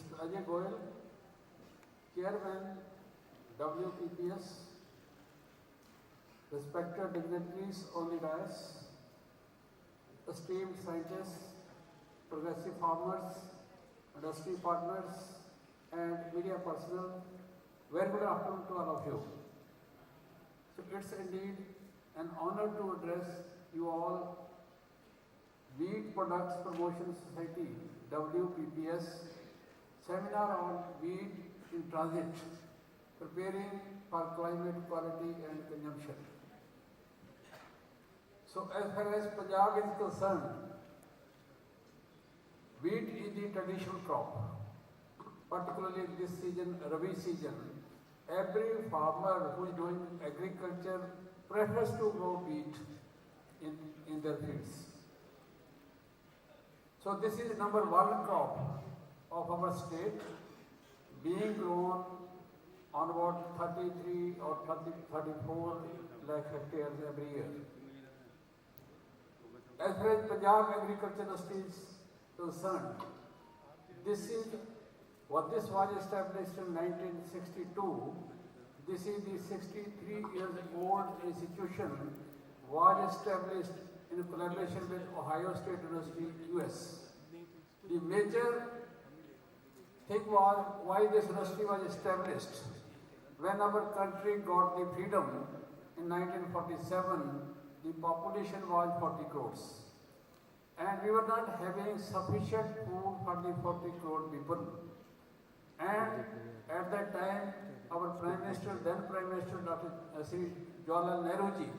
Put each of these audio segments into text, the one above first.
Mr. Ajay Goyal, Chairman, WPPS, respected dignitaries on the dais, esteemed scientists, progressive farmers, industry partners, and media personnel, very good afternoon to all of you. So it's indeed an honor to address you all, Wheat Products Promotion Society, WPPS, seminar on wheat in transit, preparing for climate quality and consumption. So as far as Punjab is concerned, wheat is the traditional crop, particularly this season, Rabi season. Every farmer who is doing agriculture prefers to grow wheat in their fields. So this is number one crop of our state, being grown on about 33 or 34 lakh hectares every year. As far as Punjab agriculture industry is concerned, this was established in 1962. This is the 63 years old institution, was established in collaboration with Ohio State University, US. The major thing was why this university was established. When our country got the freedom in 1947, the population was 40 crores. And we were not having sufficient food for the 40 crore people. And at that time, our Prime Minister, then Prime Minister Dr. Sri Jawaharlal Nehru ji,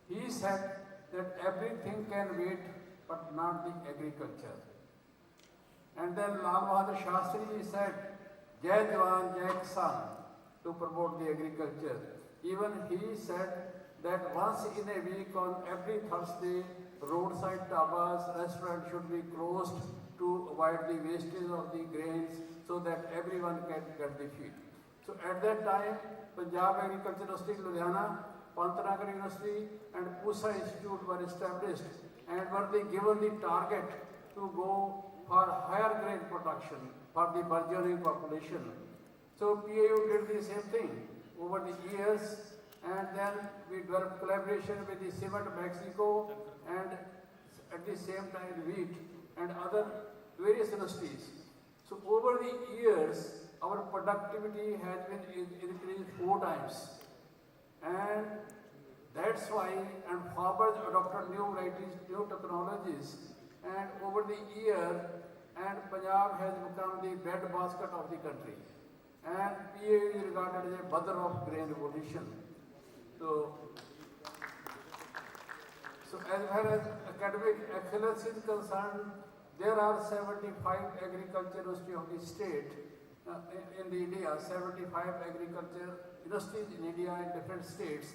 he said that everything can wait, but not the agriculture. And then Lal Bahadur Shastri ji said, Jai Jawan, Jai Kisan, to promote the agriculture. Even he said that once in a week on every Thursday, roadside dhabas, restaurants should be closed to avoid the wastage of the grains so that everyone can get the feed. So at that time, Punjab Agriculture University, Ludhiana, Pantnagar University and Pusa Institute were established and were they given the target to go for higher grain production for the burgeoning population. So PAU did the same thing over the years, and then we developed collaboration with the Cement Mexico and at the same time wheat and other various industries. So over the years, our productivity has been increased 4 times. And that's why, and farmers adopted new varieties, new technologies, and over the year, and Punjab has become the breadbasket of the country. And PA is regarded as a mother of grain revolution. So as far as academic excellence is concerned, there are 75 agriculture universities of the state in India, 75 agriculture universities in India in different states.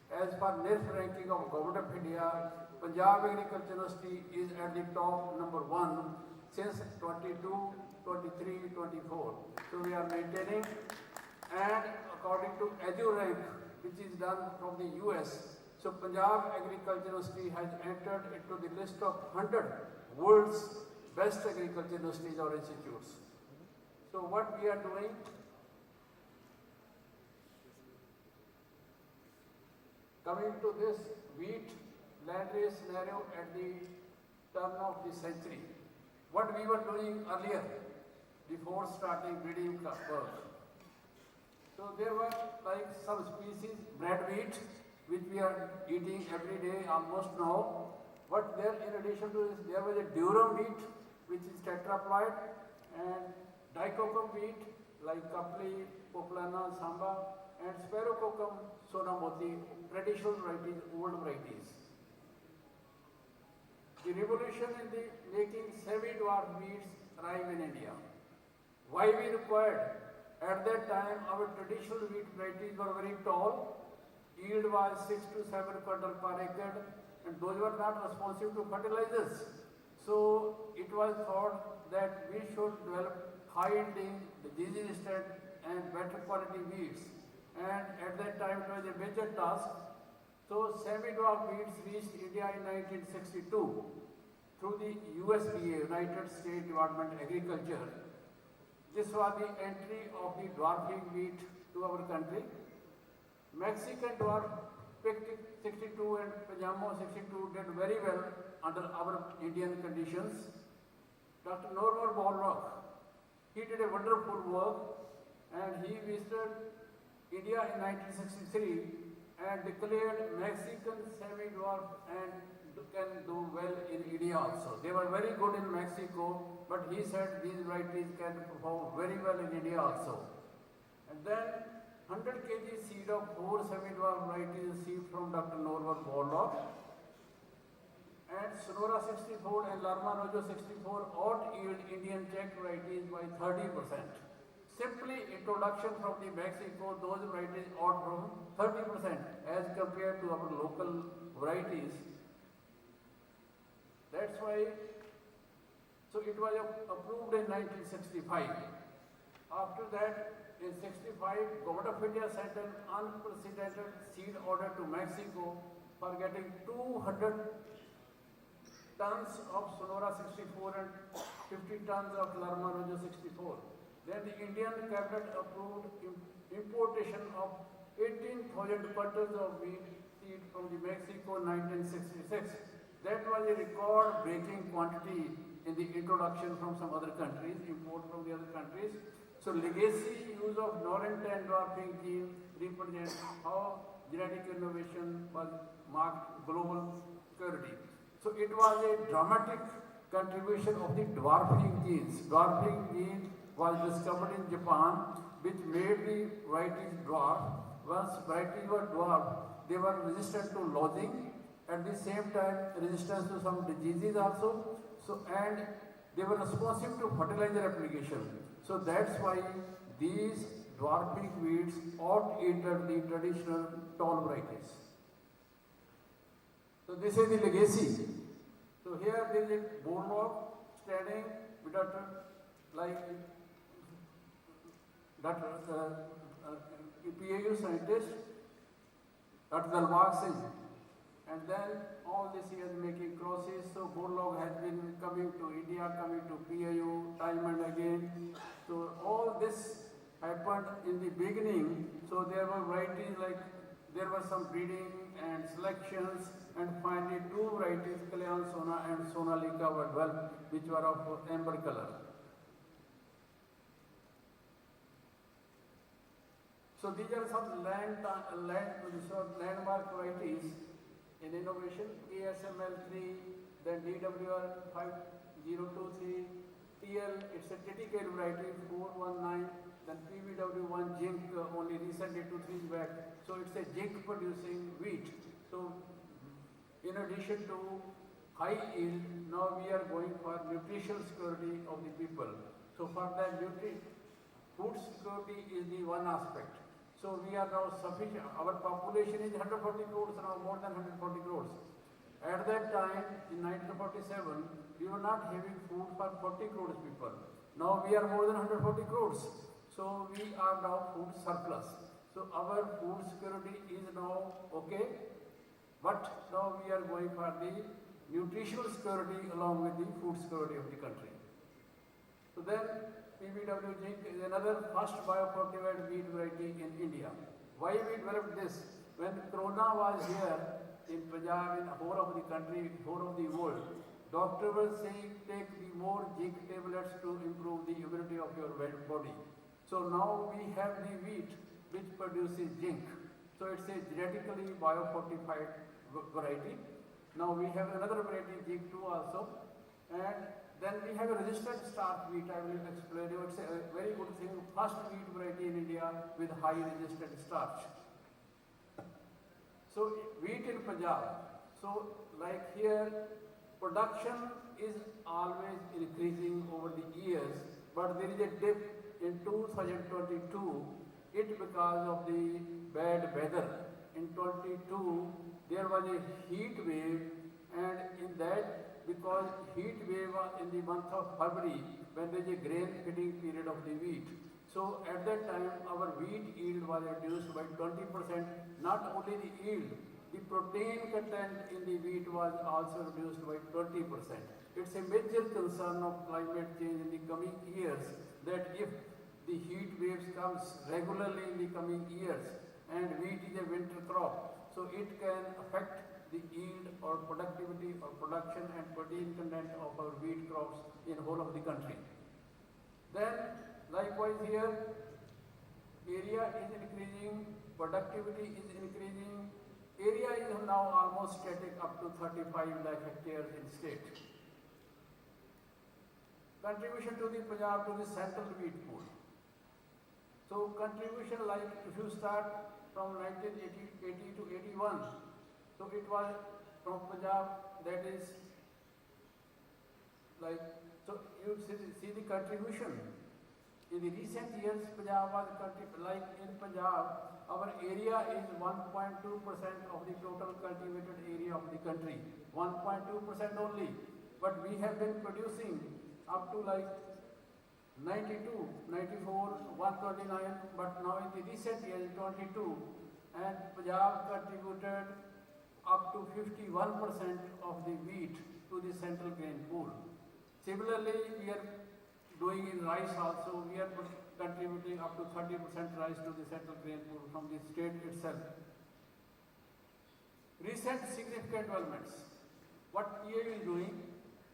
As per NIRF ranking of Government of India, Punjab Agriculture University is at the top number 1 since 22, 23, 24. So we are maintaining, and according to EduRank, which is done from the US, so Punjab Agriculture University has entered into the list of 100 world's best agriculture universities or institutes. So what we are doing, coming to this wheat land race scenario at the turn of the century, what we were doing earlier before starting breeding work. So there were like some species, bread wheat, which we are eating every day almost now. But there, in addition to this, there was a durum wheat, which is tetraploid, and dicoccum wheat like Kapli, Poplana, Samba, and Sphaerococcum sonamoti, traditional varieties, old varieties. The revolution in the making semi-dwarf wheats arrived in India. Why we required? At that time, our traditional wheat varieties were very tall. Yield was 6 to 7 quintal per acre, and those were not responsive to fertilizers. So it was thought that we should develop high-yielding, disease-resistant, and better quality wheats. And at that time, it was a major task. So semi-dwarf wheats reached India in 1962 through the USDA, United States Department of Agriculture. This was the entry of the dwarfing wheat to our country. Mexican dwarf Pictic 62 and Pajamo 62 did very well under our Indian conditions. Dr. Norman Borlaug, he did a wonderful work and he visited India in 1963 and declared Mexican semi-dwarf and can do well in India also. They were very good in Mexico, but he said these varieties can perform very well in India also. And then 100 kg seed of 4 semi-dwarf varieties received from Dr. Norman Borlaug. And Sonora 64 and Lerma Rojo 64 out-yield Indian Czech varieties by 30%. Simply introduction from the Mexico, those varieties out from 30% as compared to our local varieties. That's why, so it was approved in 1965. After that, in 65, Government of India sent an unprecedented seed order to Mexico for getting 200 tons of Sonora 64 and 50 tons of Lerma Rojo 64. Then the Indian cabinet approved importation of 18,000 butters of wheat seed from the Mexico in 1966. That was a record-breaking quantity in the introduction from some other countries, import from the other countries. So legacy use of Norentine dwarfing gene represents how genetic innovation was marked global security. So it was a dramatic contribution of the dwarfing genes. Dwarfing gene was discovered in Japan, which made the varieties dwarf. Once varieties were dwarf, they were resistant to lodging. At the same time, resistance to some diseases also. So, and they were responsive to fertilizer application. So that's why these dwarfing weeds out-entered the traditional tall varieties. So this is the legacy. So here there is a Borlaug standing with Dr. PAU scientist, Dr. Dalbagh Singh. And then all this years making crosses. So Borlaug has been coming to India, coming to PAU time and again. So all this happened in the beginning. So there were varieties like, there were some breeding and selections, and finally 2 varieties, Kalyan Sona and Sonalika were developed, which were of amber color. So these are some landmark varieties in innovation. ASML3, then DWR 5023, TL, it's a critical variety 419, then PBW1 zinc only recently 2 3 years back. So it's a zinc producing wheat. So in addition to high yield, now we are going for nutritional security of the people. So for that food security is the one aspect. So we are now sufficient, our population is 140 crores now, more than 140 crores. At that time, in 1947, we were not having food for 40 crores people. Now we are more than 140 crores. So we are now food surplus. So our food security is now okay, but now we are going for the nutritional security along with the food security of the country. So then, PBW zinc is another first biofortified wheat variety in India. Why we developed this? When Corona was here in Punjab, in the whole of the country, whole of the world, doctor was saying take the more zinc tablets to improve the immunity of your body. So now we have the wheat which produces zinc. So it's a genetically biofortified variety. Now we have another variety, zinc 2 also, and then we have a resistant starch wheat. I will explain you. It's a very good thing. First wheat variety in India with high resistant starch. So wheat in Punjab. So like here, production is always increasing over the years, but there is a dip in 2022. It because of the bad weather. In 22, there was a heat wave, and in that, because heat wave in the month of February, when there is a grain fitting period of the wheat. So at that time, our wheat yield was reduced by 20%. Not only the yield, the protein content in the wheat was also reduced by 20%. It's a major concern of climate change in the coming years that if the heat waves comes regularly in the coming years and wheat is a winter crop, so it can affect the yield or productivity or production and protein content of our wheat crops in whole of the country. Then likewise here, area is increasing, productivity is increasing, area is now almost static up to 35 lakh hectares in state. Contribution to the Punjab to the central wheat pool. So contribution, like if you start from 1980 to 81, so it was from Punjab, that is like, so you see the contribution. In the recent years, Punjab was like in Punjab, our area is 1.2% of the total cultivated area of the country, 1.2% only. But we have been producing up to like 92, 94, 129, but now in the recent years, 22, and Punjab contributed up to 51% of the wheat to the central grain pool. Similarly, we are doing in rice also, we are contributing up to 30% rice to the central grain pool from the state itself. Recent significant developments. What PAU is doing?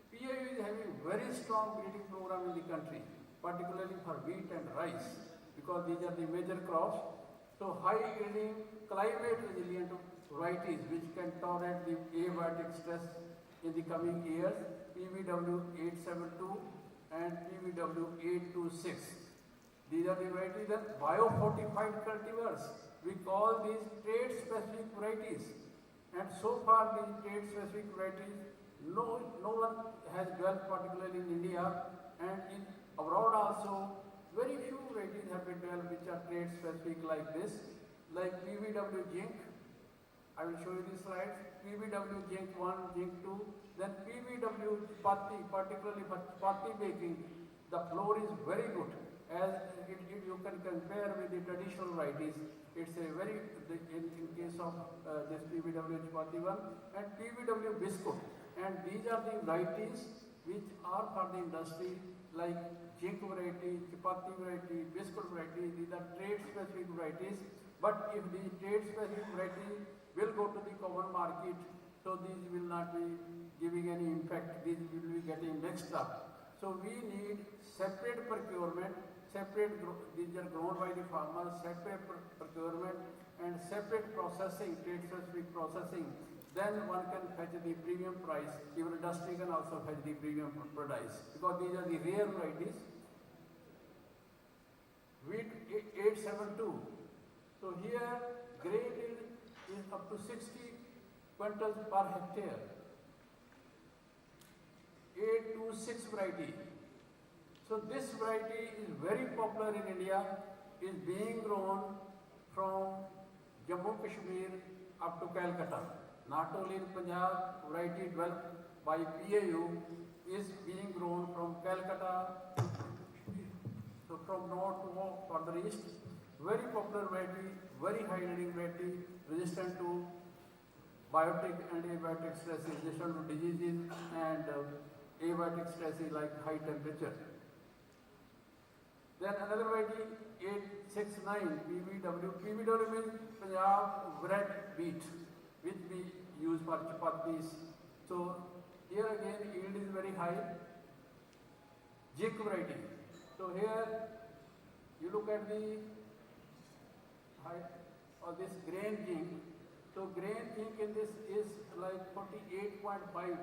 PAU is having very strong breeding program in the country, particularly for wheat and rice, because these are the major crops. So high yielding, climate resilient varieties which can tolerate the abiotic stress in the coming years, PVW 872 and PVW 826. These are the varieties that biofortified cultivars. We call these trade-specific varieties. And so far these trade-specific varieties, no one has developed, particularly in India, and in abroad also, very few varieties have been developed which are trade-specific like this, like PVW Zinc. I will show you the slides. PVW Zinc 1, Zinc 2, then PVW Chapati, particularly for chapati baking, the flour is very good. As you can compare with the traditional varieties, it's a very, in case of this PVW Chapati 1 and PVW Biscuit. And these are the varieties which are for the industry, like Zinc variety, Chapati variety, Biscuit variety. These are trade-specific varieties. But if the trade-specific variety will go to the common market, so these will not be giving any impact. These will be getting mixed up. So we need separate procurement, these are grown by the farmers, separate procurement and separate processing, trade-specific processing. Then one can fetch the premium price. Even industry can also fetch the premium price, because these are the rare varieties. Wheat 872. So here grain is up to 60 quintals per hectare. 826 variety. So this variety is very popular in India, is being grown from Jammu Kashmir up to Calcutta. Not only in Punjab, variety developed by PAU is being grown from Calcutta to Kashmir. So from north to further east, very popular variety, very high yielding variety, resistant to biotic and abiotic stress, resistant to diseases and abiotic stresses like high temperature. Then another variety 869 PVW. PVW means Punjab bread wheat, which we use for chapatis. So here again yield is very high. Zinc variety. So here you look at the height of this grain zinc. So grain zinc in this is like 48.5.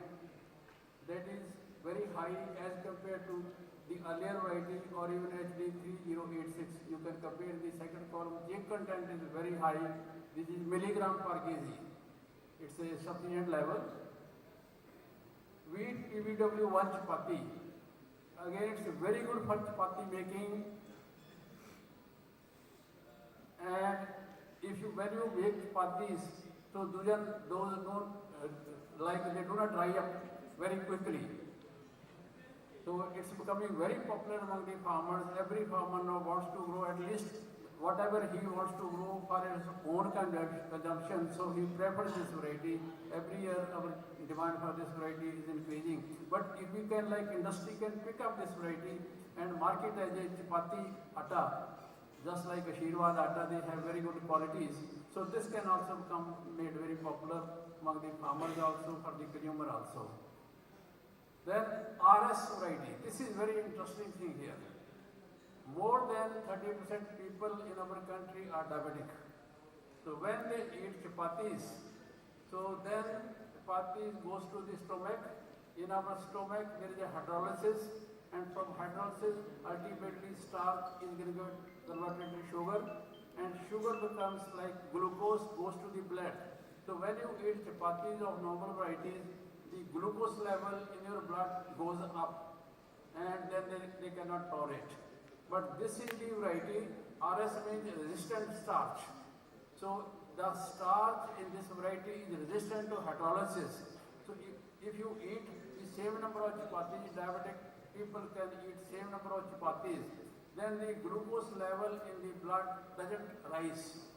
That is very high as compared to the earlier variety or even HD 3086. You can compare the second column. Zinc content is very high. This is milligram per kg. It's a sufficient level. Wheat PVW1 chapati. Again, it's very good for chapati making. And if you when you make chapatis, so those don't they do not dry up very quickly. So it's becoming very popular among the farmers. Every farmer now wants to grow at least whatever he wants to grow for his own consumption, so he prefers this variety. Every year our demand for this variety is increasing. But if we can, like industry can pick up this variety and market as a chapati atta, just like Ashirwad atta, they have very good qualities. So this can also become made very popular among the farmers also, for the consumer also. Then RS variety, this is very interesting thing here. More than 30% people in our country are diabetic. So when they eat chapatis, so then chapatis goes to the stomach. In our stomach there is a hydrolysis, and from hydrolysis ultimately starch is converted to sugar, and sugar becomes like glucose, goes to the blood. So when you eat chapatis of normal varieties, the glucose level in your blood goes up, and then they cannot tolerate. But this is the variety, RS means resistant starch. So the starch in this variety is resistant to hydrolysis. So if you eat the same number of chapatis, diabetic people can eat same number of chapatis, then the glucose level in the blood doesn't rise.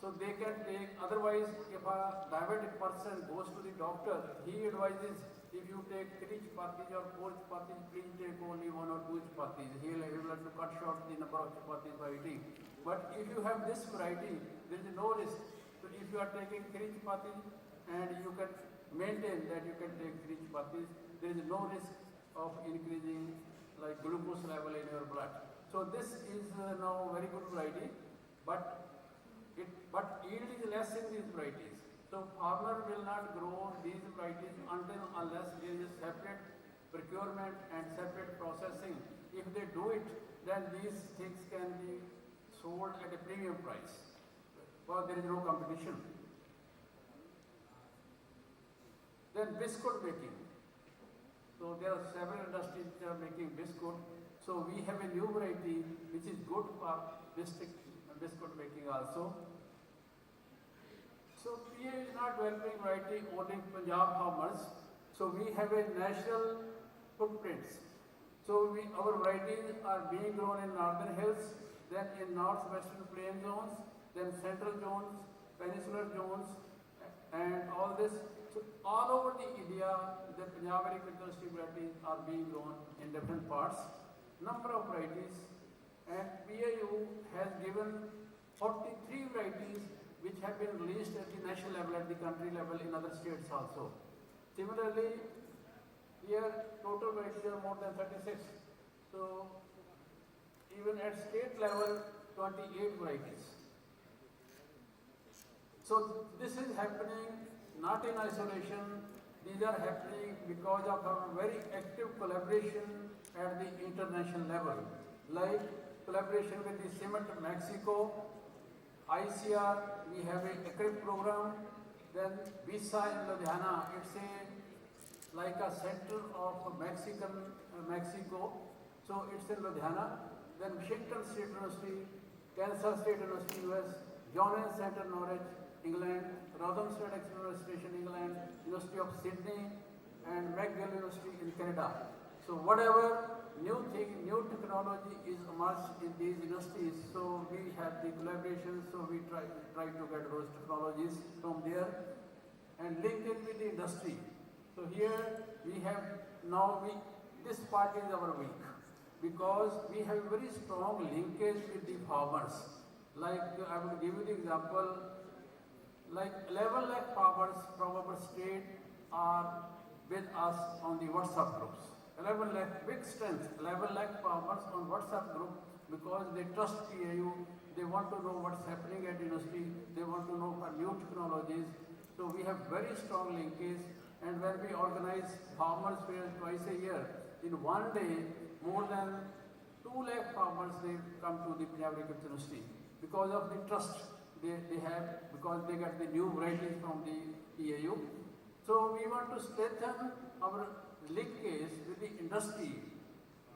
So they can take, otherwise if a diabetic person goes to the doctor, he advises, if you take 3 chapatis or 4 chapatis, please take only 1 or 2 chapatis. He will have to cut short the number of chapatis by eating. But if you have this variety, there is no risk. So if you are taking 3 chapatis and you can maintain that you can take 3 chapatis, there is no risk of increasing like glucose level in your blood. So this is now very good variety, but yield is less in these varieties. So farmer will not grow these varieties unless there is separate procurement and separate processing. If they do it, then these things can be sold at a premium price, because there is no competition. Then biscuit making. So there are several industries which are making biscuit. So we have a new variety which is good for biscuit making also. So PA is not developing variety only Punjab farmers. So we have a national footprints. So our varieties are being grown in northern hills, then in northwestern plain zones, then central zones, peninsular zones, and all this. So all over the India, the Punjab agricultural varieties are being grown in different parts. Number of varieties, and PAU has given 43 varieties which have been released at the national level, at the country level, in other states also. Similarly, here total varieties are more than 36. So even at state level, 28 varieties. So this is happening not in isolation. These are happening because of our very active collaboration at the international level, like collaboration with the Cement Mexico, ICR, we have a ECRIP program, then BISA in Ludhiana, it's like a center of Mexico, so it's in Ludhiana. Then Washington State University, Kansas State University, US, John Innes Center, Norwich, England, Rotherham State Administration, England, University of Sydney, and McGill University in Canada. So whatever new thing, new technology is emerged in these universities, so we have the collaboration, so we try to get those technologies from there and link it with the industry. So here we have now, this part is our week, because we have very strong linkage with the farmers. Like I will give you the example, like 11 lakh farmers from our state are with us on the WhatsApp groups. 11 lakh, big strength, 11 lakh farmers on WhatsApp group, because they trust PAU, they want to know what's happening at university, they want to know for new technologies. So we have very strong linkage, and when we organize farmers fairs twice a year, in one day, more than 2 lakh farmers, they come to the Punjab Agriculture University because of the trust they have, because they get the new varieties from the PAU. So we want to strengthen our linkage with the industry.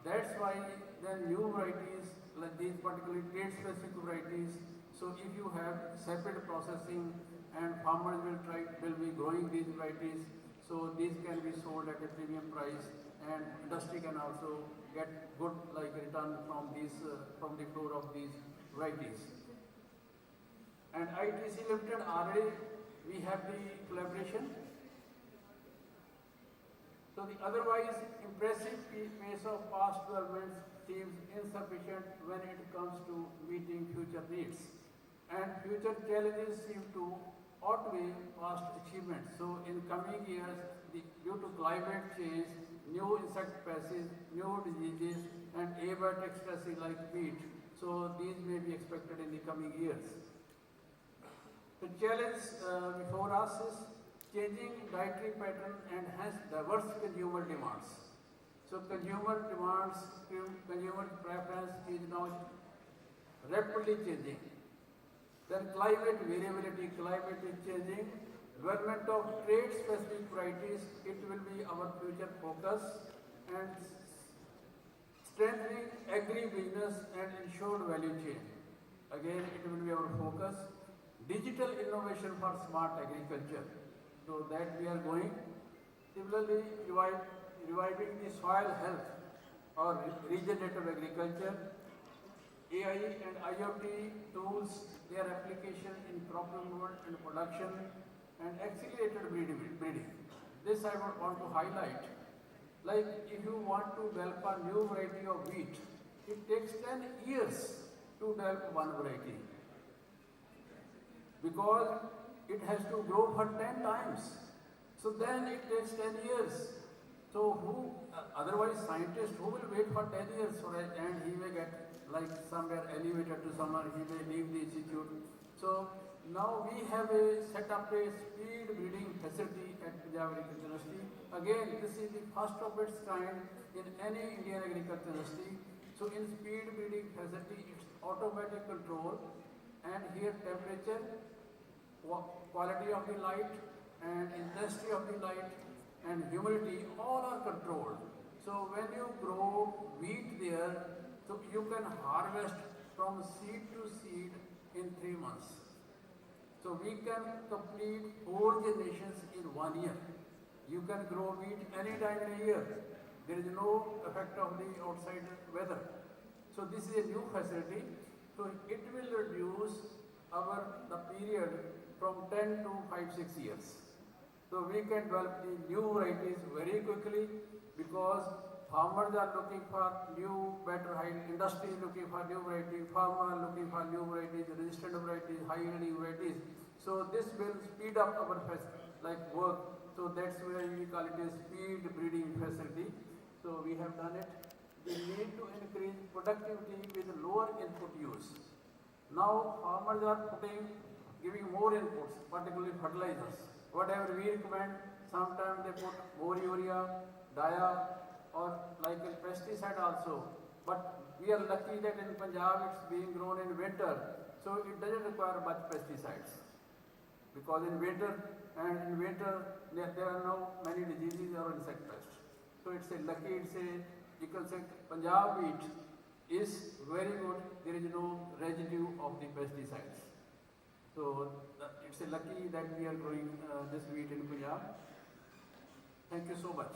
That's why then new varieties, like these particularly trade-specific varieties. So if you have separate processing and farmers will be growing these varieties, so these can be sold at a premium price, and industry can also get good like return from these from the floor of these varieties. And ITC Limited already we have the collaboration. So the otherwise impressive pace of past developments seems insufficient when it comes to meeting future needs. And future challenges seem to outweigh past achievements. So in coming years, due to climate change, new insect pests, new diseases, and abiotic stresses like wheat, so these may be expected in the coming years. The challenge before us is changing dietary pattern and hence diverse consumer demands. So consumer demands, consumer preference is now rapidly changing. Then climate variability, climate is changing. Development of trade specific varieties, it will be our future focus, and strengthening agri-business and ensured value chain. Again, it will be our focus. Digital innovation for smart agriculture. So that we are going. Similarly, reviving the soil health or regenerative agriculture. AI and IoT tools, their application in crop removal and production, and accelerated breeding. This I would want to highlight. Like if you want to develop a new variety of wheat, it takes 10 years to develop one variety. Because it has to grow for 10 times. So then it takes 10 years. So who, otherwise scientist, who will wait for 10 years for it, and he may get like somewhere elevated to somewhere, he may leave the institute. So now we have set up a speed breeding facility at Punjab Agriculture University. Again, this is the first of its kind in any Indian agriculture university. So in speed breeding facility, it's automatic control, and here temperature, quality of the light, and intensity of the light, and humidity, all are controlled. So when you grow wheat there, so you can harvest from seed to seed in 3 months. So we can complete 4 generations in 1 year. You can grow wheat any time in a year. There is no effect of the outside weather. So this is a new facility. So it will reduce the period from 10 to 5-6 years. So we can develop the new varieties very quickly because farmers are looking for new, better high, industry is looking for new varieties, farmers are looking for new varieties, resistant varieties, high yielding varieties. So this will speed up our work. So that's why we call it a speed breeding facility. So we have done it. We need to increase productivity with lower input use. Now farmers are giving more inputs, particularly fertilizers. Whatever we recommend, sometimes they put more urea, dia, or like in pesticide also. But we are lucky that in Punjab it's being grown in winter, so it doesn't require much pesticides. Because in winter there are no many diseases or insect pests. So it's you can say Punjab wheat is very good. There is no residue of the pesticides. So it's lucky that we are growing this wheat in Punjab. Thank you so much.